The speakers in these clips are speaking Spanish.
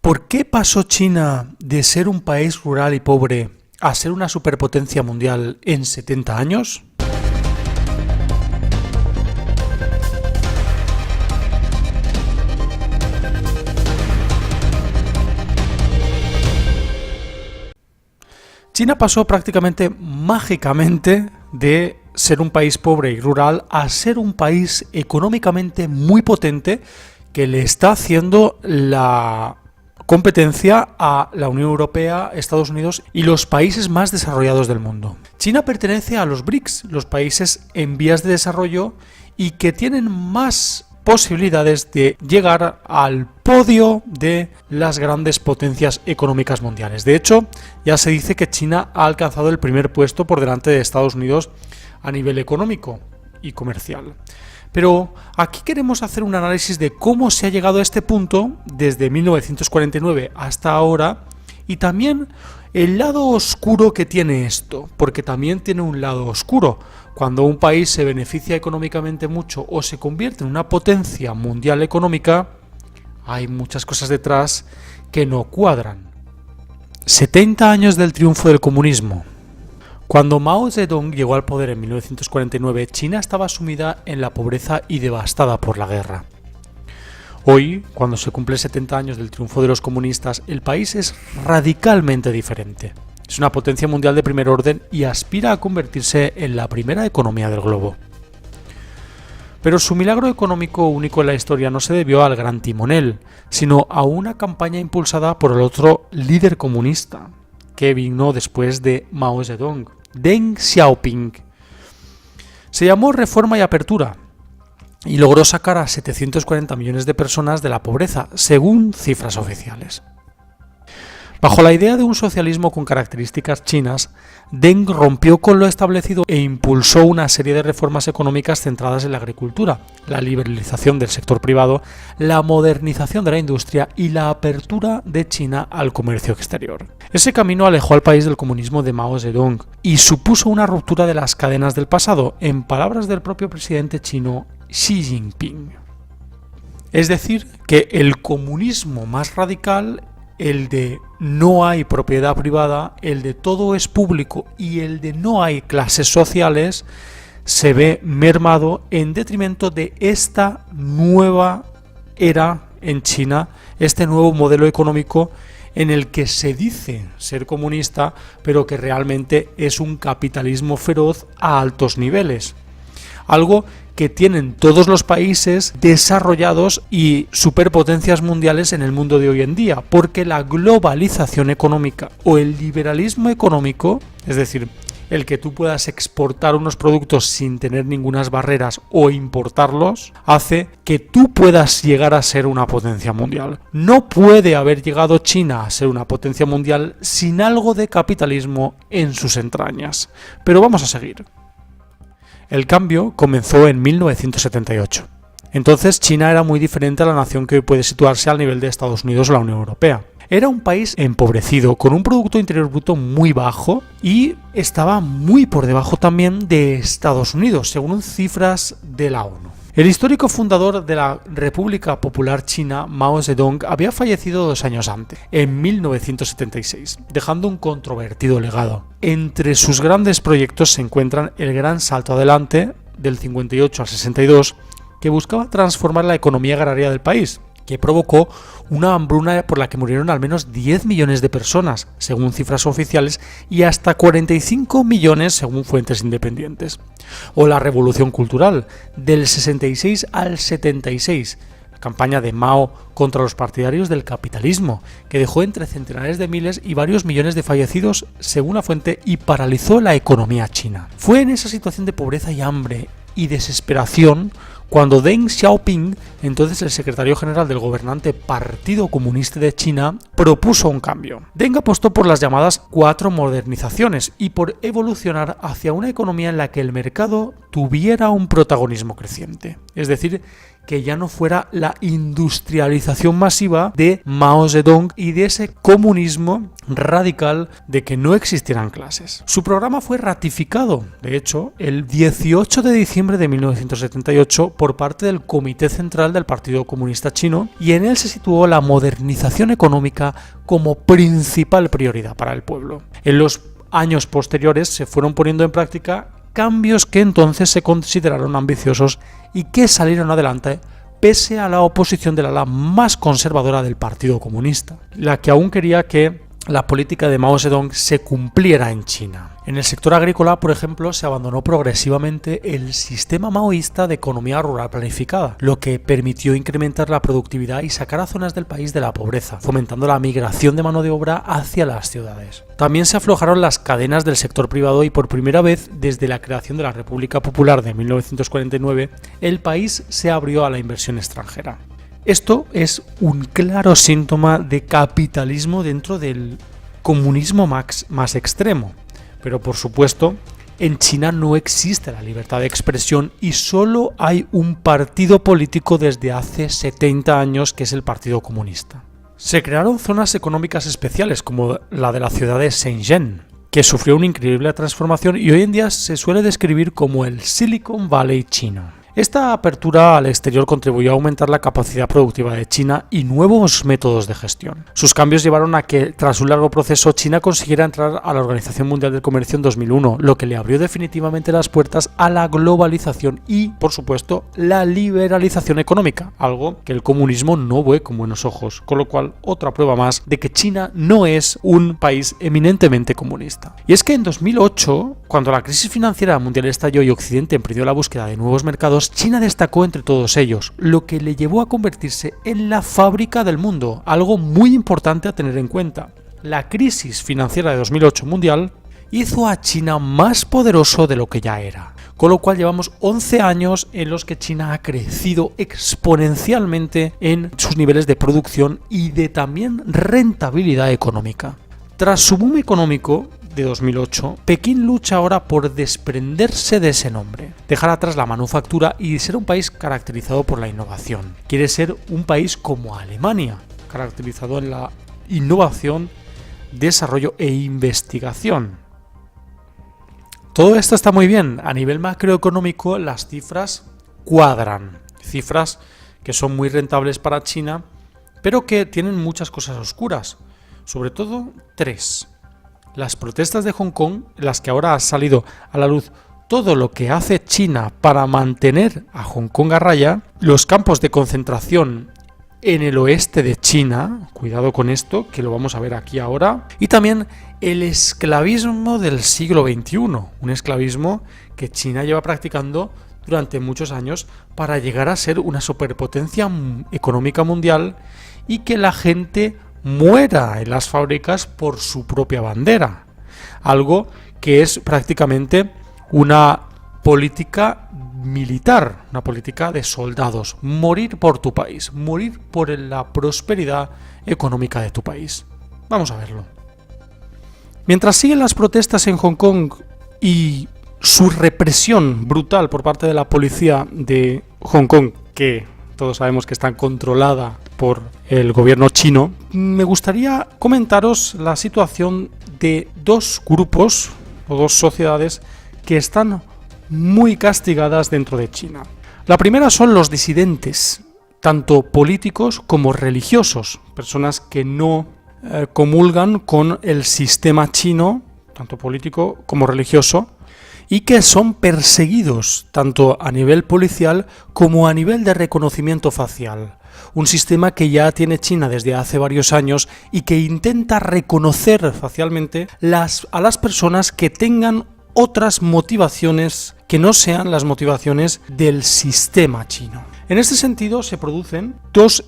¿Por qué pasó China de ser un país rural y pobre a ser una superpotencia mundial en 70 años? China pasó prácticamente mágicamente de ser un país pobre y rural a ser un país económicamente muy potente que le está haciendo la competencia a la Unión Europea, Estados Unidos y los países más desarrollados del mundo. China pertenece a los BRICS, los países en vías de desarrollo y que tienen más posibilidades de llegar al podio de las grandes potencias económicas mundiales. De hecho, ya se dice que China ha alcanzado el primer puesto por delante de Estados Unidos a nivel económico y comercial. Pero aquí queremos hacer un análisis de cómo se ha llegado a este punto desde 1949 hasta ahora y también el lado oscuro que tiene esto, porque también tiene un lado oscuro. Cuando un país se beneficia económicamente mucho o se convierte en una potencia mundial económica, hay muchas cosas detrás que no cuadran. 70 años del triunfo del comunismo. Cuando Mao Zedong llegó al poder en 1949, China estaba sumida en la pobreza y devastada por la guerra. Hoy, cuando se cumplen 70 años del triunfo de los comunistas, el país es radicalmente diferente. Es una potencia mundial de primer orden y aspira a convertirse en la primera economía del globo. Pero su milagro económico único en la historia no se debió al gran timonel, sino a una campaña impulsada por el otro líder comunista, que vino después de Mao Zedong, Deng Xiaoping. Se llamó Reforma y Apertura y logró sacar a 740 millones de personas de la pobreza, según cifras oficiales. Bajo la idea de un socialismo con características chinas, Deng rompió con lo establecido e impulsó una serie de reformas económicas centradas en la agricultura, la liberalización del sector privado, la modernización de la industria y la apertura de China al comercio exterior. Ese camino alejó al país del comunismo de Mao Zedong y supuso una ruptura de las cadenas del pasado, en palabras del propio presidente chino Xi Jinping. Es decir, que el comunismo más radical, el de no hay propiedad privada, el de todo es público y el de no hay clases sociales, se ve mermado en detrimento de esta nueva era en China, este nuevo modelo económico en el que se dice ser comunista, pero que realmente es un capitalismo feroz a altos niveles. Algo que tienen todos los países desarrollados y superpotencias mundiales en el mundo de hoy en día, porque la globalización económica o el liberalismo económico, es decir, el que tú puedas exportar unos productos sin tener ninguna barreras o importarlos, hace que tú puedas llegar a ser una potencia mundial. No puede haber llegado China a ser una potencia mundial sin algo de capitalismo en sus entrañas. Pero vamos a seguir. El cambio comenzó en 1978. Entonces China era muy diferente a la nación que hoy puede situarse al nivel de Estados Unidos o la Unión Europea. Era un país empobrecido, con un Producto Interior Bruto muy bajo y estaba muy por debajo también de Estados Unidos, según cifras de la ONU. El histórico fundador de la República Popular China, Mao Zedong, había fallecido 2 años antes, en 1976, dejando un controvertido legado. Entre sus grandes proyectos se encuentran el Gran Salto Adelante, del 58 al 62, que buscaba transformar la economía agraria del país, que provocó una hambruna por la que murieron al menos 10 millones de personas, según cifras oficiales, y hasta 45 millones según fuentes independientes. O la Revolución Cultural, del 66 al 76, la campaña de Mao contra los partidarios del capitalismo, que dejó entre centenares de miles y varios millones de fallecidos, según la fuente, y paralizó la economía china. Fue en esa situación de pobreza y hambre y desesperación cuando Deng Xiaoping, entonces el secretario general del gobernante Partido Comunista de China, propuso un cambio. Deng apostó por las llamadas 4 modernizaciones y por evolucionar hacia una economía en la que el mercado tuviera un protagonismo creciente. Es decir, que ya no fuera la industrialización masiva de Mao Zedong y de ese comunismo radical de que no existieran clases. Su programa fue ratificado, de hecho, el 18 de diciembre de 1978 por parte del Comité Central del Partido Comunista Chino, y en él se situó la modernización económica como principal prioridad para el pueblo. En los años posteriores se fueron poniendo en práctica cambios que entonces se consideraron ambiciosos y que salieron adelante pese a la oposición del ala más conservadora del Partido Comunista, la que aún quería que la política de Mao Zedong se cumpliera en China. En el sector agrícola, por ejemplo, se abandonó progresivamente el sistema maoísta de economía rural planificada, lo que permitió incrementar la productividad y sacar a zonas del país de la pobreza, fomentando la migración de mano de obra hacia las ciudades. También se aflojaron las cadenas del sector privado y por primera vez desde la creación de la República Popular de 1949, el país se abrió a la inversión extranjera. Esto es un claro síntoma de capitalismo dentro del comunismo más extremo. Pero por supuesto, en China no existe la libertad de expresión y solo hay un partido político desde hace 70 años, que es el Partido Comunista. Se crearon zonas económicas especiales como la de la ciudad de Shenzhen, que sufrió una increíble transformación y hoy en día se suele describir como el Silicon Valley chino. Esta apertura al exterior contribuyó a aumentar la capacidad productiva de China y nuevos métodos de gestión. Sus cambios llevaron a que, tras un largo proceso, China consiguiera entrar a la Organización Mundial del Comercio en 2001, lo que le abrió definitivamente las puertas a la globalización y, por supuesto, la liberalización económica, algo que el comunismo no ve con buenos ojos, con lo cual otra prueba más de que China no es un país eminentemente comunista. Y es que en 2008, cuando la crisis financiera mundial estalló y Occidente emprendió la búsqueda de nuevos mercados, China destacó entre todos ellos, lo que le llevó a convertirse en la fábrica del mundo, algo muy importante a tener en cuenta. La crisis financiera de 2008 mundial hizo a China más poderoso de lo que ya era, con lo cual llevamos 11 años en los que China ha crecido exponencialmente en sus niveles de producción y de también rentabilidad económica. Tras su boom económico de 2008, Pekín lucha ahora por desprenderse de ese nombre, dejar atrás la manufactura y ser un país caracterizado por la innovación. Quiere ser un país como Alemania, caracterizado en la innovación, desarrollo e investigación. Todo esto está muy bien. A nivel macroeconómico, las cifras cuadran. Cifras que son muy rentables para China, pero que tienen muchas cosas oscuras. Sobre todo 3. Las protestas de Hong Kong, en las que ahora ha salido a la luz todo lo que hace China para mantener a Hong Kong a raya, los campos de concentración en el oeste de China, cuidado con esto, que lo vamos a ver aquí ahora, y también el esclavismo del siglo XXI, un esclavismo que China lleva practicando durante muchos años para llegar a ser una superpotencia económica mundial y que la gente muera en las fábricas por su propia bandera, algo que es prácticamente una política militar, una política de soldados, morir por tu país, morir por la prosperidad económica de tu país. Vamos a verlo. Mientras siguen las protestas en Hong Kong y su represión brutal por parte de la policía de Hong Kong, que todos sabemos que está controlada por el gobierno chino, me gustaría comentaros la situación de 2 grupos o 2 sociedades que están muy castigadas dentro de China. La primera son los disidentes, tanto políticos como religiosos, personas que no comulgan con el sistema chino, tanto político como religioso, y que son perseguidos tanto a nivel policial como a nivel de reconocimiento facial. Un sistema que ya tiene China desde hace varios años y que intenta reconocer facialmente a las personas que tengan otras motivaciones que no sean las motivaciones del sistema chino. En este sentido se producen 2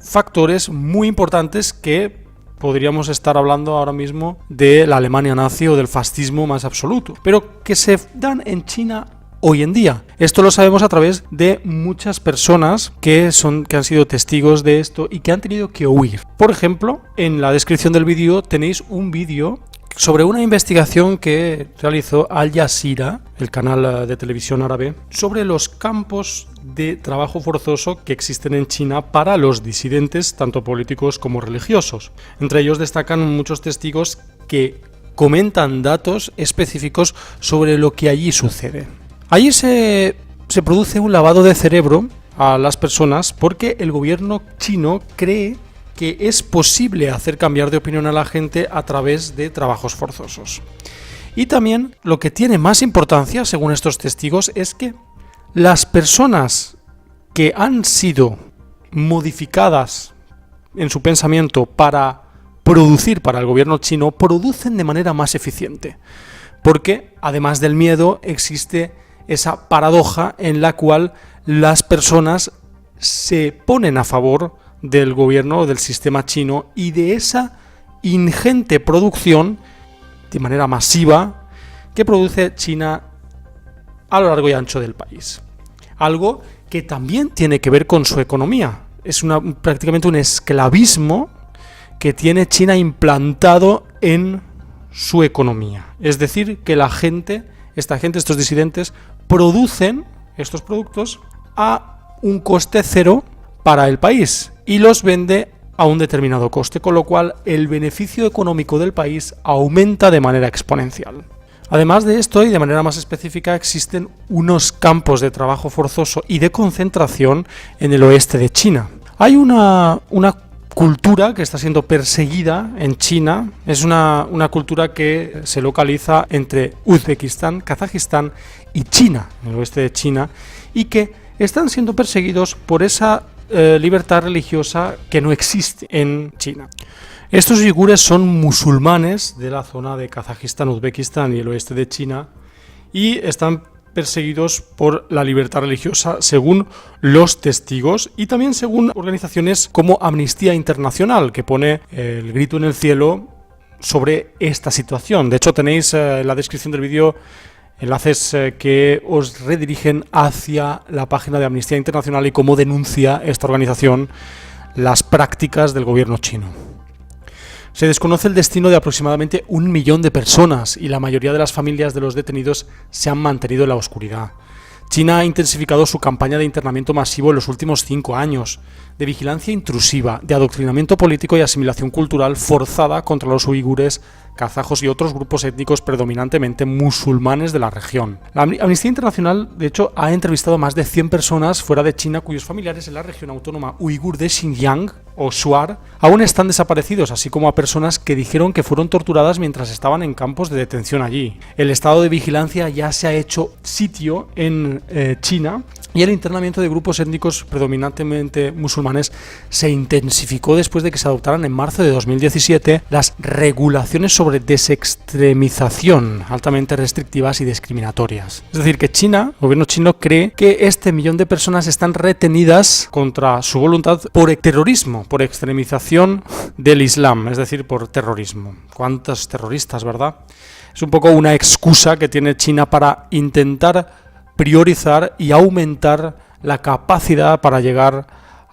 factores muy importantes que podríamos estar hablando ahora mismo de la Alemania nazi o del fascismo más absoluto, pero que se dan en China hoy en día. Esto lo sabemos a través de muchas personas que han sido testigos de esto y que han tenido que huir. Por ejemplo, en la descripción del vídeo tenéis un vídeo sobre una investigación que realizó Al Jazeera, el canal de televisión árabe, sobre los campos de trabajo forzoso que existen en China para los disidentes, tanto políticos como religiosos. Entre ellos destacan muchos testigos que comentan datos específicos sobre lo que allí sucede. Allí se produce un lavado de cerebro a las personas porque el gobierno chino cree que es posible hacer cambiar de opinión a la gente a través de trabajos forzosos. Y también lo que tiene más importancia, según estos testigos, es que las personas que han sido modificadas en su pensamiento para producir para el gobierno chino, producen de manera más eficiente. Porque, además del miedo, existe esa paradoja en la cual las personas se ponen a favor del gobierno, del sistema chino y de esa ingente producción de manera masiva que produce China a lo largo y ancho del país. Algo que también tiene que ver con su economía. Es prácticamente un esclavismo que tiene China implantado en su economía. Es decir, que estos disidentes, producen estos productos a un coste cero para el país y los vende a un determinado coste, con lo cual el beneficio económico del país aumenta de manera exponencial. Además de esto, y de manera más específica, existen unos campos de trabajo forzoso y de concentración en el oeste de China. Hay una cultura que está siendo perseguida en China. Es una cultura que se localiza entre Uzbekistán, Kazajistán y China, en el oeste de China, y que están siendo perseguidos por esa libertad religiosa que no existe en China. Estos uigures son musulmanes de la zona de Kazajistán, Uzbekistán y el oeste de China y están perseguidos por la libertad religiosa según los testigos y también según organizaciones como Amnistía Internacional, que pone el grito en el cielo sobre esta situación. De hecho, tenéis en la descripción del vídeo enlaces que os redirigen hacia la página de Amnistía Internacional y cómo denuncia esta organización las prácticas del gobierno chino. Se desconoce el destino de aproximadamente 1 millón de personas y la mayoría de las familias de los detenidos se han mantenido en la oscuridad. China ha intensificado su campaña de internamiento masivo en los últimos 5 años, de vigilancia intrusiva, de adoctrinamiento político y asimilación cultural forzada contra los uigures, kazajos y otros grupos étnicos predominantemente musulmanes de la región. La Amnistía Internacional, de hecho, ha entrevistado a más de 100 personas fuera de China cuyos familiares en la región autónoma uigur de Xinjiang o Shuar aún están desaparecidos, así como a personas que dijeron que fueron torturadas mientras estaban en campos de detención allí. El estado de vigilancia ya se ha hecho sitio en China y el internamiento de grupos étnicos predominantemente musulmanes se intensificó después de que se adoptaran en marzo de 2017 las regulaciones sobre desextremización altamente restrictivas y discriminatorias. Es decir, que China, el gobierno chino, cree que este millón de personas están retenidas contra su voluntad por terrorismo, por extremización del Islam, es decir, por terrorismo. ¿Cuántos terroristas, verdad? Es un poco una excusa que tiene China para intentar priorizar y aumentar la capacidad para llegar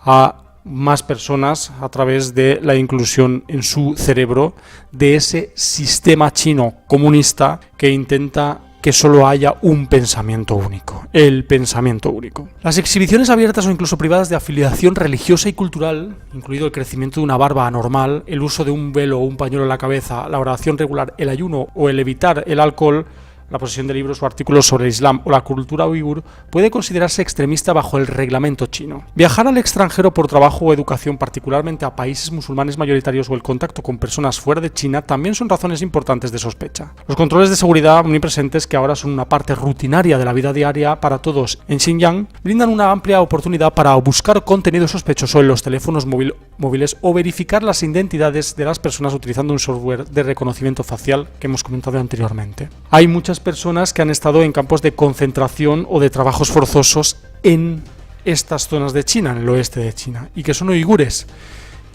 a más personas a través de la inclusión en su cerebro de ese sistema chino comunista que intenta que solo haya un pensamiento único, el pensamiento único. Las exhibiciones abiertas o incluso privadas de afiliación religiosa y cultural, incluido el crecimiento de una barba anormal, el uso de un velo o un pañuelo en la cabeza, la oración regular, el ayuno o el evitar el alcohol, la posesión de libros o artículos sobre el Islam o la cultura uigur puede considerarse extremista bajo el reglamento chino. Viajar al extranjero por trabajo o educación, particularmente a países musulmanes mayoritarios o el contacto con personas fuera de China, también son razones importantes de sospecha. Los controles de seguridad omnipresentes, que ahora son una parte rutinaria de la vida diaria para todos en Xinjiang, brindan una amplia oportunidad para buscar contenido sospechoso en los teléfonos móviles o verificar las identidades de las personas utilizando un software de reconocimiento facial que hemos comentado anteriormente. Hay muchas personas que han estado en campos de concentración o de trabajos forzosos en estas zonas de China, en el oeste de China, y que son uigures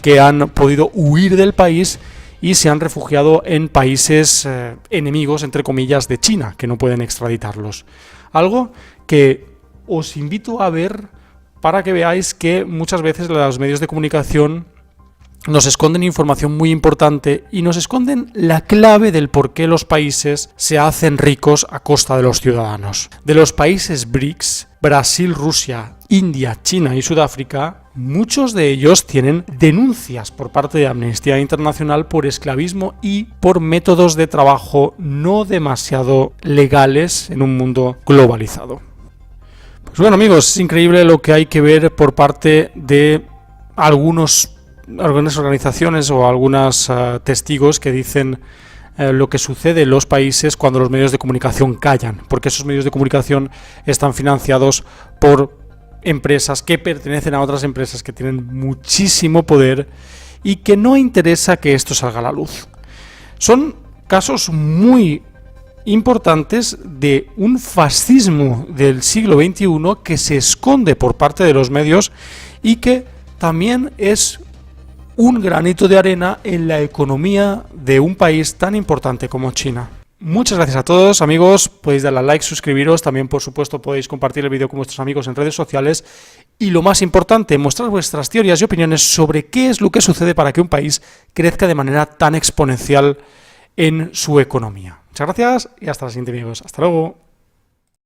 que han podido huir del país y se han refugiado en países enemigos, entre comillas, de China, que no pueden extraditarlos. Algo que os invito a ver para que veáis que muchas veces los medios de comunicación nos esconden información muy importante y nos esconden la clave del por qué los países se hacen ricos a costa de los ciudadanos. De los países BRICS, Brasil, Rusia, India, China y Sudáfrica, muchos de ellos tienen denuncias por parte de Amnistía Internacional por esclavismo y por métodos de trabajo no demasiado legales en un mundo globalizado. Pues bueno, amigos, es increíble lo que hay que ver por parte de algunas organizaciones o algunos testigos que dicen lo que sucede en los países cuando los medios de comunicación callan, porque esos medios de comunicación están financiados por empresas que pertenecen a otras empresas que tienen muchísimo poder y que no interesa que esto salga a la luz. Son casos muy importantes de un fascismo del siglo XXI que se esconde por parte de los medios y que también es un granito de arena en la economía de un país tan importante como China. Muchas gracias a todos, amigos. Podéis darle a like, suscribiros. También, por supuesto, podéis compartir el vídeo con vuestros amigos en redes sociales. Y lo más importante, mostrar vuestras teorías y opiniones sobre qué es lo que sucede para que un país crezca de manera tan exponencial en su economía. Muchas gracias y hasta la siguiente, amigos. Hasta luego.